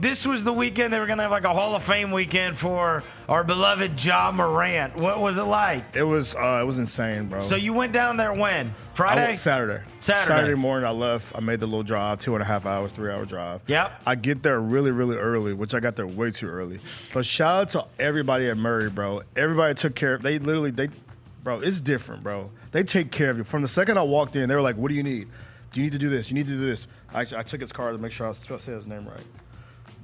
this was the weekend they were going to have like a Hall of Fame weekend for our beloved Ja Morant. What was it like? It was insane, bro. So you went down there when? Friday? Saturday. Saturday morning, I left. I made the little drive, 2.5 hours, 3-hour drive. Yep. I get there really, really early, which I got there way too early. But shout out to everybody at Murray, bro. Everybody took care of. Bro, it's different, bro. They take care of you. From the second I walked in, they were like, "What do you need? Do you need to do this? You need to do this." I took his card to make sure I say his name right.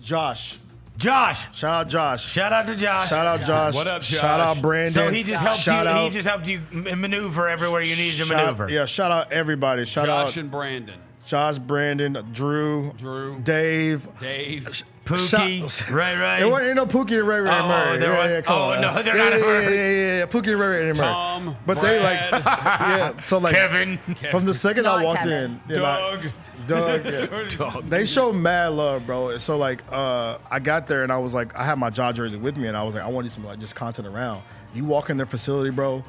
Josh. Josh. Shout out Josh. Shout out to Josh. Shout out Josh. What up, Josh? Shout out Brandon. So he just helped shout you. Out, he just helped you maneuver everywhere you needed to maneuver. Yeah. Shout out everybody. Shout out Josh and Brandon. Josh, Brandon, Drew, Dave, Pookie, Ray. There wasn't no Pookie and Ray Oh, Murray. come on. No, they're not. Yeah. Pookie and Ray Murray. Tom, but Brad, they yeah. So like Kevin. From the second I walked Kevin. in, Doug, they showed mad love, bro. So like, I got there and I was like, I had my Ja jersey with me, and I was like, I want to do some like just content around. You walk in their facility, bro.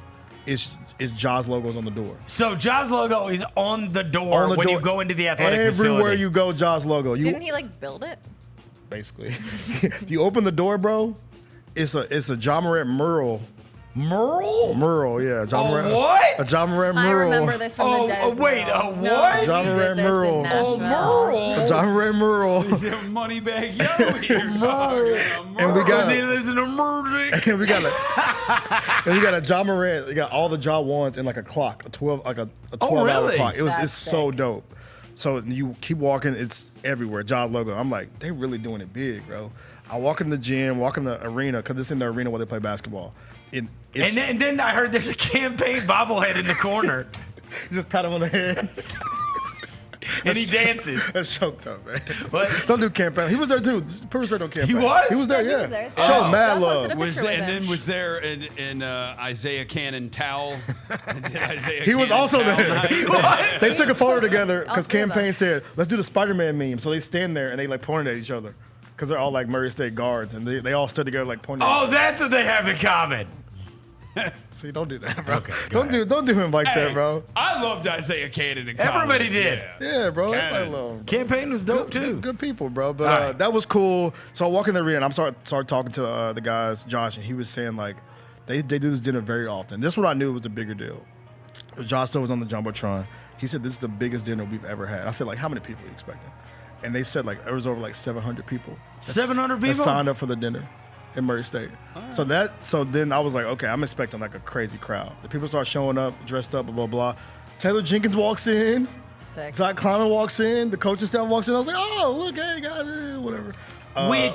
It's Ja's logos on the door. So Ja's logo is on the door when you go into the athletic Everywhere facility. you go, Ja's logo. Didn't he like build it? Basically, you open the door, bro. It's a Ja Morant mural. Mural, yeah. Ja Morant, what? A Ja Morant I mural. remember this from the Des wait, mural. what? No, Ja you Morant did this mural. in Nashville. A Ja Morant mural. Moneybag Yo here, dog. And we got Listen to music. and we got a Ja Morant. We got all the Ja ones in like a clock, a 12-hour really? clock. It's That's so sick. dope. So you keep walking, it's everywhere. Ja logo. I'm like, they really doing it big, bro. I walk in the gym, walk in the arena, because it's in the arena where they play basketball. And then I heard there's a campaign bobblehead in the corner. you just pat him on the head. And he dances. That's choked up, man. What? Don't do campaign. He was there too. Purpose don't campaign. He was? He was there, Yeah, yeah. he was there. Show mad I love. posted a Was picture with and him. then was there in Isaiah Cannon towel? He was also there. What? They took a photo together because I'll do that. campaign said, "Let's do the Spider-Man meme." So they stand there and they like pointed at each other because they're all like Murray State guards, and they all stood together like pointing. Oh, at that's what they have in common. See, don't do that, bro. Okay, go don't do him like that, bro. I loved Isaiah Cannon in college. Everybody did. Yeah, bro. Cannon. Everybody love him. Campaign was dope too. Good people, bro. But All right. that was cool. So I walk in the arena and I'm started talking to the guys, Josh, and he was saying like they do this dinner very often. This one I knew was a bigger deal. Josh still was on the jumbotron. He said this is the biggest dinner we've ever had. I said like, how many people are you expecting? And they said like there was over like 700 people. 700 that people? signed up for the dinner in Murray State. So then I was like, okay, I'm expecting like a crazy crowd. The people start showing up, dressed up, blah blah blah. Taylor Jenkins walks in. Sick. Zach Kleiman walks in. The coaching staff walks in. I was like, oh, look, hey guys, whatever. I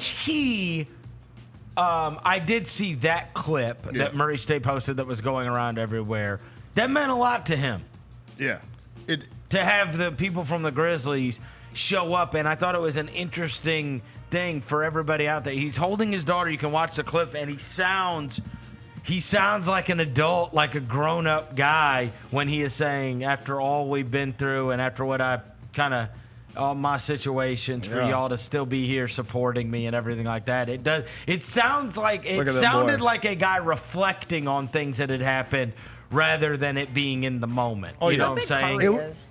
did see that clip that Murray State posted that was going around everywhere. That meant a lot to him Yeah. to have the people from the Grizzlies show up, and I thought it was an interesting thing for everybody out there. He's holding his daughter. You can watch the clip, and he sounds like an adult, like a grown-up guy when he is saying, after all we've been through and after what I kind of all my situations, for y'all to still be here supporting me and everything like that. It sounds like sounded like a guy reflecting on things that had happened rather than it being in the moment. You know what I'm saying? Curry is.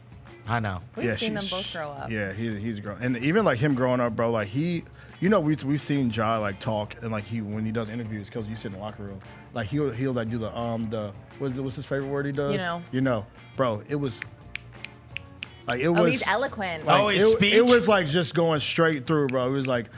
I know. We've seen them both grow up. Yeah, he's grown, and even like him growing up, bro. Like we've seen Ja like talk, and like when he does interviews, because you sit in the locker room, like he'll like do what's his favorite word he does? You know, bro. It was like it was. He's eloquent. Like, his speech. It was like just going straight through, bro. It was like.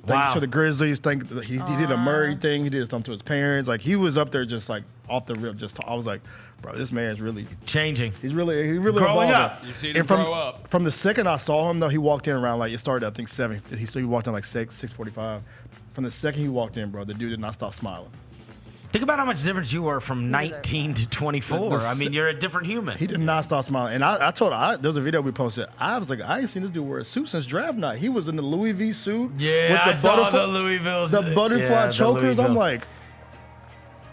Thanks to the Grizzlies. He did a Murray thing. He did something to his parents. Like he was up there just like off the rip. I was like, bro, this man's really changing. He really growing evolved. up. You see him grow up. From the second I saw him though, he walked in around like it started I think 7. He walked in like 6:45. From the second he walked in, bro, the dude did not stop smiling. Think about how much difference you were from 19 to 24. I mean, you're a different human. He did not stop smiling. And I told there was a video we posted. I was like, I ain't seen this dude wear a suit since draft night. He was in the Louis V suit. Yeah, with the I saw the Louisville. The butterfly chokers. Louisville. I'm like,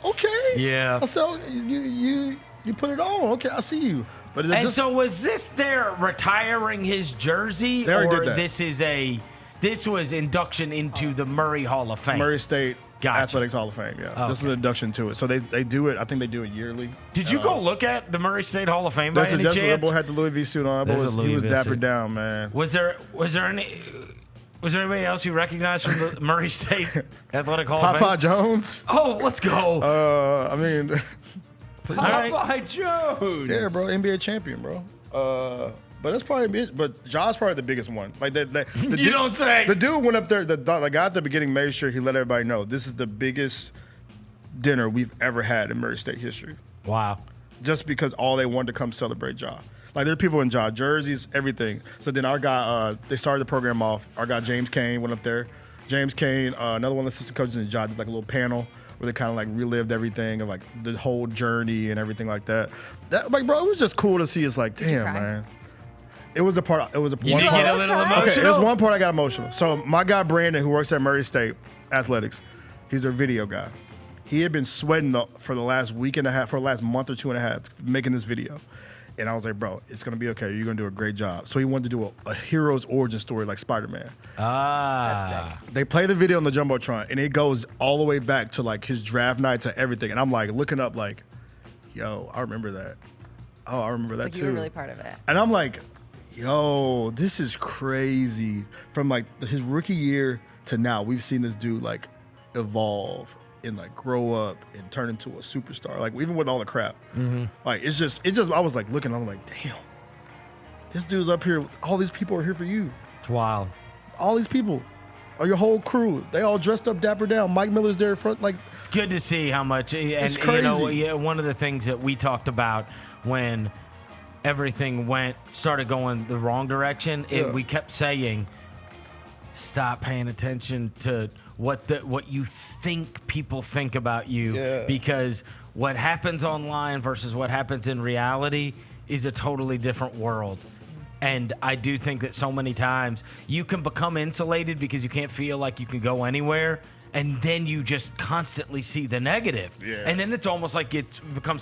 okay. Yeah. I said, you put it on. Okay, I see you. But so was this their retiring his jersey, They already or did that. this was induction into the Murray Hall of Fame? Murray State Gotcha. Athletics Hall of Fame, yeah. This is an induction to it. So they do it, I think they do it yearly. Did you go look at the Murray State Hall of Fame by any That chance? boy had the Louis V suit on. He was Louis V dapper suit. down, man. Was there any? Was there anybody else you recognize from the Murray State Athletic Hall of Papa Fame? Jones. Oh, let's go. I mean, right. Popeye Jones. yeah, bro, NBA champion, bro. But that's probably, but Ja's probably the biggest one. Like the You dude, don't say. The dude went up there. The guy at the beginning made sure he let everybody know this is the biggest dinner we've ever had in Murray State history. Wow. Just because all they wanted to come celebrate Ja. Like there are people in Ja jerseys, everything. So then our guy, they started the program off. Our guy James Kane went up there. James Kane, another one of the assistant coaches in Ja, did like a little panel where they kind of like relived everything of like the whole journey and everything like that. That like, bro, it was just cool to see. It's like, damn, cry? man. It was a part. It was a You one did part. get a little Okay, emotional. Okay, there's one part I got emotional. So my guy Brandon, who works at Murray State Athletics, he's their video guy. He had been sweating for the last week and a half, for the last month or 2.5, making this video. And I was like, bro, it's gonna be okay. You're gonna do a great job. So he wanted to do a hero's origin story like Spider-Man. Ah. That's sick. They play the video on the Jumbotron, and it goes all the way back to like his draft night to everything. And I'm like looking up, like, yo, I remember that. Oh, I remember that Like too. you were really part of it. And I'm like, yo, this is crazy. From like his rookie year to now, we've seen this dude like evolve and like grow up and turn into a superstar. Like even with all the crap, like it's just. I was like looking. I'm like, damn, this dude's up here. All these people are here for you. It's wild. All these people, are your whole crew. They all dressed up, dapper down. Mike Miller's there in front. Like Good to see how much. And, It's you know, crazy. yeah, one of the things that we talked about when everything started going the wrong direction, Yeah. we kept saying, stop paying attention to what you think people think about you, Yeah. because what happens online versus what happens in reality is a totally different world. And I do think that so many times you can become insulated because you can't feel like you can go anywhere, and then you just constantly see the negative. Yeah. And then it's almost like it's become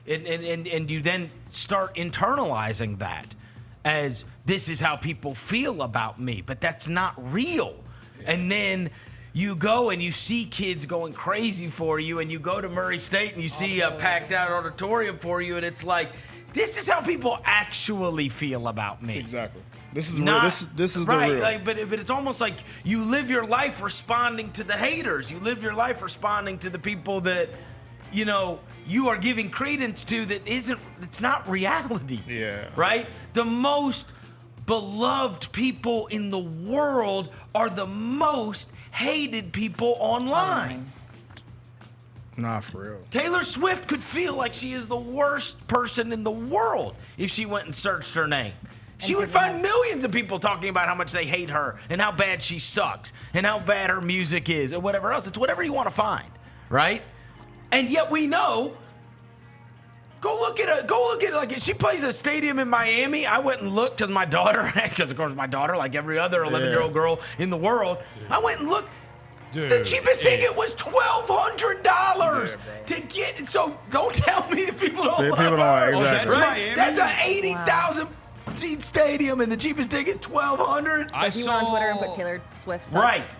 and you then start internalizing that as this is how people feel about me, but that's not real. And then you go and you see kids going crazy for you, and you go to Murray State and you see a packed out auditorium for you, and it's like, this is how people actually feel about me. exactly. This is Not, real. This is right, the real. like, but it's almost like you live your life responding to the haters. You live your life responding to the people that, you know, you are giving credence to it's not reality. Yeah. Right? The most beloved people in the world are the most hated people online. Nah, for real. Taylor Swift could feel like she is the worst person in the world if she went and searched her name. She would find millions of people talking about how much they hate her and how bad she sucks and how bad her music is and whatever else. It's whatever you want to find, right? And yet we know. Go look at like if she plays a stadium in Miami. I went and looked because my daughter, because of course my daughter, like every other 11-year-old girl in the world, I went and looked. The cheapest ticket was $1,200 to get. So don't tell me that people don't Yeah, love people don't her. like- exactly. That's Right? Miami. That's an 80,000 seat stadium, and the cheapest ticket is $1,200. I If you went on Twitter and put Taylor Swift sucks, Right.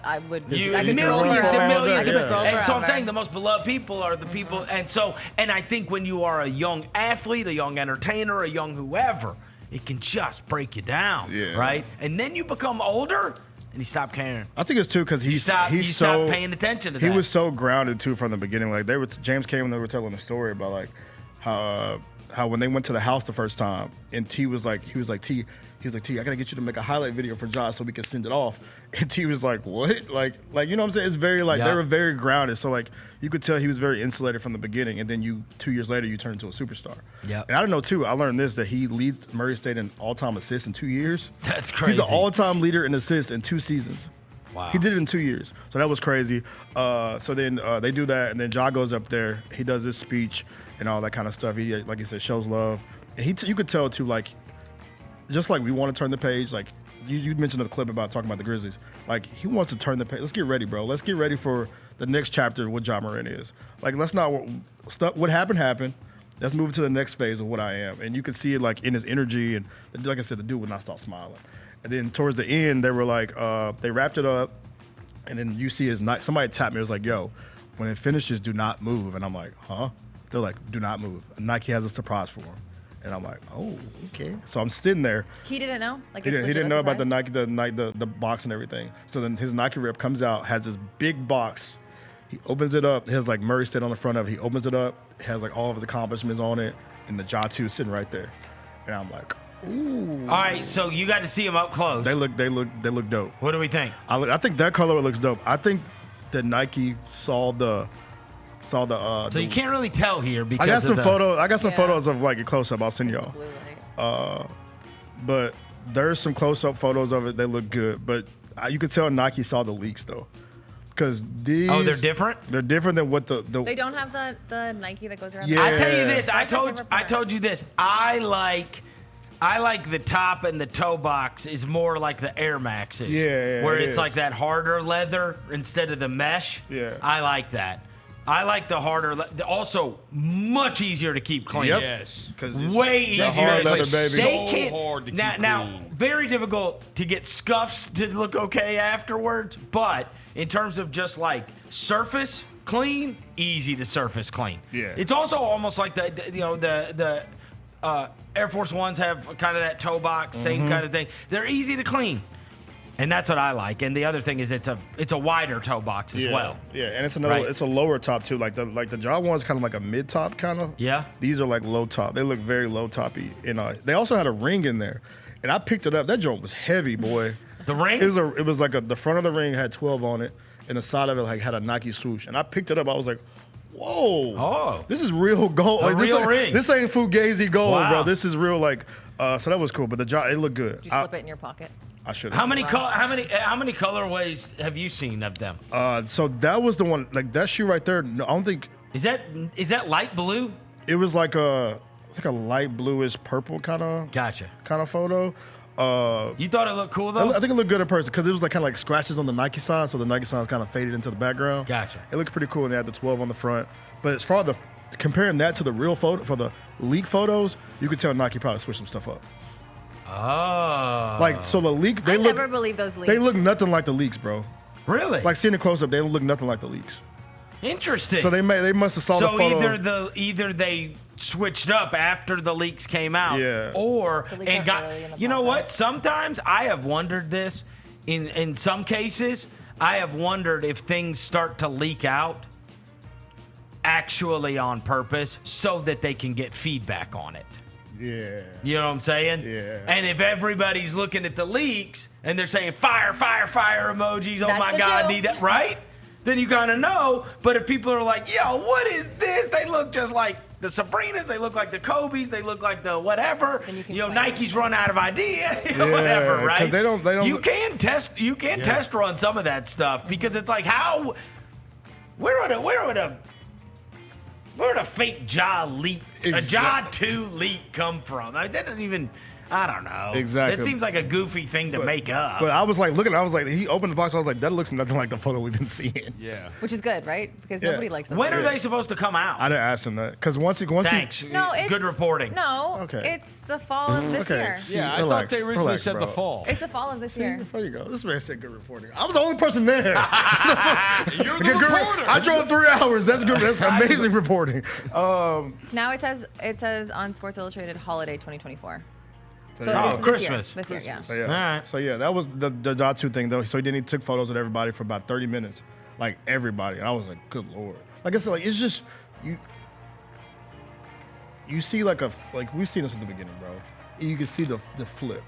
I would. You I could scroll millions forever. and millions. I could scroll And so I'm forever. saying the most beloved people are the people, and I think when you are a young athlete, a young entertainer, a young whoever, it can just break you down, Yeah. right? And then you become older, and you stop caring. I think it's too because You stop paying attention to that. He was so grounded too from the beginning. Like James came and they were telling a story about like how when they went to the house the first time, and T was like, T, I gotta get you to make a highlight video for Josh so we can send it off. And T was like, what? Like you know what I'm saying? It's very like they were very grounded. So like you could tell he was very insulated from the beginning. And then 2 years later you turn into a superstar. Yeah. And I don't know too. I learned this that he leads Murray State in all-time assists in 2 years. That's crazy. He's an all-time leader in assists in 2 seasons. Wow. He did it in 2 years. So that was crazy. So then they do that, and then Ja goes up there. He does his speech and all that kind of stuff. He, like he said, shows love. And you could tell, too, like, just like we want to turn the page, like you mentioned the clip about talking about the Grizzlies. Like, he wants to turn the page. Let's get ready, bro. Let's get ready for the next chapter of what Ja Morant is. Like, let's not – what happened. Let's move to the next phase of what I am. And you could see it, like, in his energy. And like I said, the dude would not stop smiling. And then towards the end, they were like, they wrapped it up, and then you see somebody tapped me. It was like, yo, when it finishes, do not move. And I'm like, huh? They're like, do not move. Nike has a surprise for him. And I'm like, oh, okay. So I'm sitting there. He didn't know. He didn't know about the Nike, the box and everything. So then his Nike rep comes out, has this big box. He opens it up. It has like Murray State on the front of it. He opens it up. It has like all of his accomplishments on it, and the Ja 2 sitting right there. And I'm like, ooh. All right, so you got to see them up close. They look dope. What do we think? I think that color looks dope. I think that Nike saw the. So you can't really tell here because I got some of the, photos. I got some Yeah. photos of like a close up. I'll send y'all. Blue light. But there's some close up photos of it. They look good. But you could tell Nike saw the leaks though, because these. Oh, they're different. They're different than what the. They don't have the Nike that goes around. Yeah. I tell you this. That's my favorite I part. told you this. I like the top and the toe box is more like the Air Maxes. Yeah, where it it's is. like that harder leather instead of the mesh. Yeah. I like that. I like the harder. Also, much easier to keep clean. Yep. Yes. Because Way easier hard to leather, clean. baby. They So can't, hard to keep now, clean. very difficult to get scuffs to look okay afterwards. But in terms of just like surface clean, easy to surface clean. Yeah. It's also almost like the Air Force Ones have kind of that toe box, Mm-hmm. same kind of thing. They're easy to clean. And that's what I like. And the other thing is it's a wider toe box as well. Yeah, and it's another. Right. It's a lower top too. Like the Ja one's kind of like a mid top kind of. Yeah. These are like low top. They look very low toppy. And they also had a ring in there, and I picked it up. That joint was heavy, boy. The ring? It was like the front of the ring had 12 on it, and the side of it like had a Nike swoosh. And I picked it up. I was like, whoa. Oh. This is real gold. A Like, real this ring. This ain't Fugazi gold, Wow. bro. This is real like. So that was cool. But the Ja, it looked good. Did you slip it in your pocket? I should. How many colorways have you seen of them? So that was the one. Like that shoe right there. No, I don't think. Is that light blue? It was like it's like a light bluish purple kind of Gotcha. photo. You thought it looked cool I though? think it looked good in person because it was like kind of like scratches on the Nike sign, so the Nike sign's kind of faded into the background. Gotcha. It looked pretty cool, and they had the 12 on the front. But as far as comparing that to the real photo for the leak photos, you could tell Nike probably switched some stuff up. Oh. Like so, the leak I never believe those leaks. They look nothing like the leaks, bro. Really? Like seeing the close up, they look nothing like the leaks. Interesting. So they must have saw the So photo. either they switched up after the leaks came out, Yeah. or The leaks and are got. early in the You know what? process. Sometimes I have wondered this. In some cases, I have wondered if things start to leak out actually on purpose so that they can get feedback on it. Yeah. You know what I'm saying? Yeah. And if everybody's looking at the leaks and they're saying fire, fire, fire emojis, oh That's my the God, shoe. need that, right? Then you kind of know. But if people are like, yo, what is this? They look just like the Sabrinas. They look like the Kobe's. They look like the whatever. Then you can You know, claim Nike's run out of idea. Whatever, 'cause right? they don't- You can test. You can test run some of that stuff because it's like how. Where would a fake Ja leak, a Ja Exactly. 2 leak come from? Like, that doesn't even. I don't know. Exactly. It seems like a goofy thing to make up. But I was like looking. I was like, he opened the box. I was like, that looks nothing like the photo we've been seeing. Yeah. Which is good, right? Because Yeah. nobody likes them. When are they supposed to come out? I didn't ask him that because once he Thanks. No, it's Good reporting. No, Okay. it's the fall of this year. Yeah, I Relax, thought they originally relax, said bro. the fall. It's the fall of this year. There you go. This man said good reporting. I was the only person there. You're the Good- reporter. I drove 3 hours. That's good. That's amazing reporting. Now it says on Sports Illustrated holiday 2024. So yeah. it's Christmas. This year, yeah. So yeah. All right. So yeah, that was the Ja 2 thing though. So then he took photos of everybody for about 30 minutes, like everybody. And I was like, good lord. Like I said, like it's just you. You see like we've seen this at the beginning, bro. You can see the flip,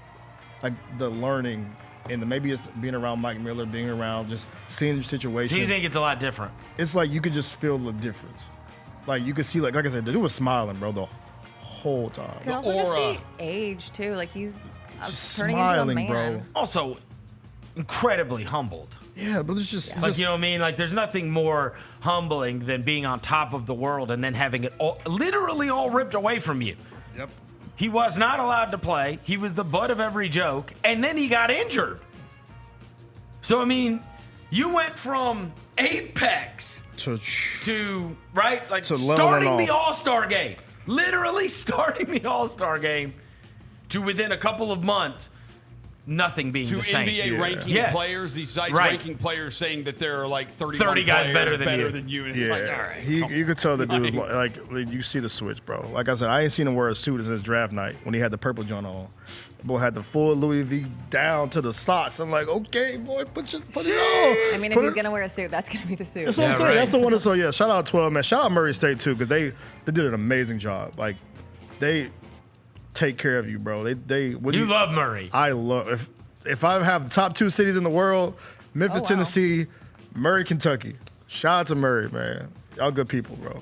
like the learning, and maybe it's being around Mike Miller, being around just seeing the situation. Do you think it's a lot different? It's like you could just feel the difference. Like you could see, like I said, the dude was smiling, bro, the whole time. Could also just be age too. Like he's turning Smiling, into a man. bro. Also, incredibly humbled. Yeah, but it's just, Like, you know what I mean? Like, there's nothing more humbling than being on top of the world and then having it literally all ripped away from you. Yep. He was not allowed to play. He was the butt of every joke. And then he got injured. So, I mean, you went from apex to, right? Like, To leveling starting the off. All-Star game. Literally starting the All-Star game to within a couple of months nothing being To the same. NBA ranking Yeah. players, these sites Right. ranking players saying that there are like 30 guys better than you. And it's like, all right. You could tell the dude was like you see the switch, bro. Like I said, I ain't seen him wear a suit since draft night when he had the purple joint on. Boy had the full Louis V down to the socks. I'm like, okay, boy, put it on. I mean, if Put he's it- gonna wear a suit, that's gonna be the suit. That's what I'm Yeah, saying. right. That's the one. So yeah, shout out 12 man. Shout out Murray State too, because they did an amazing job. Like they take care of you, bro. They when You love Murray. I love if I have the top 2 cities in the world, Memphis, Oh, wow. Tennessee, Murray, Kentucky. Shout out to Murray, man. Y'all good people, bro.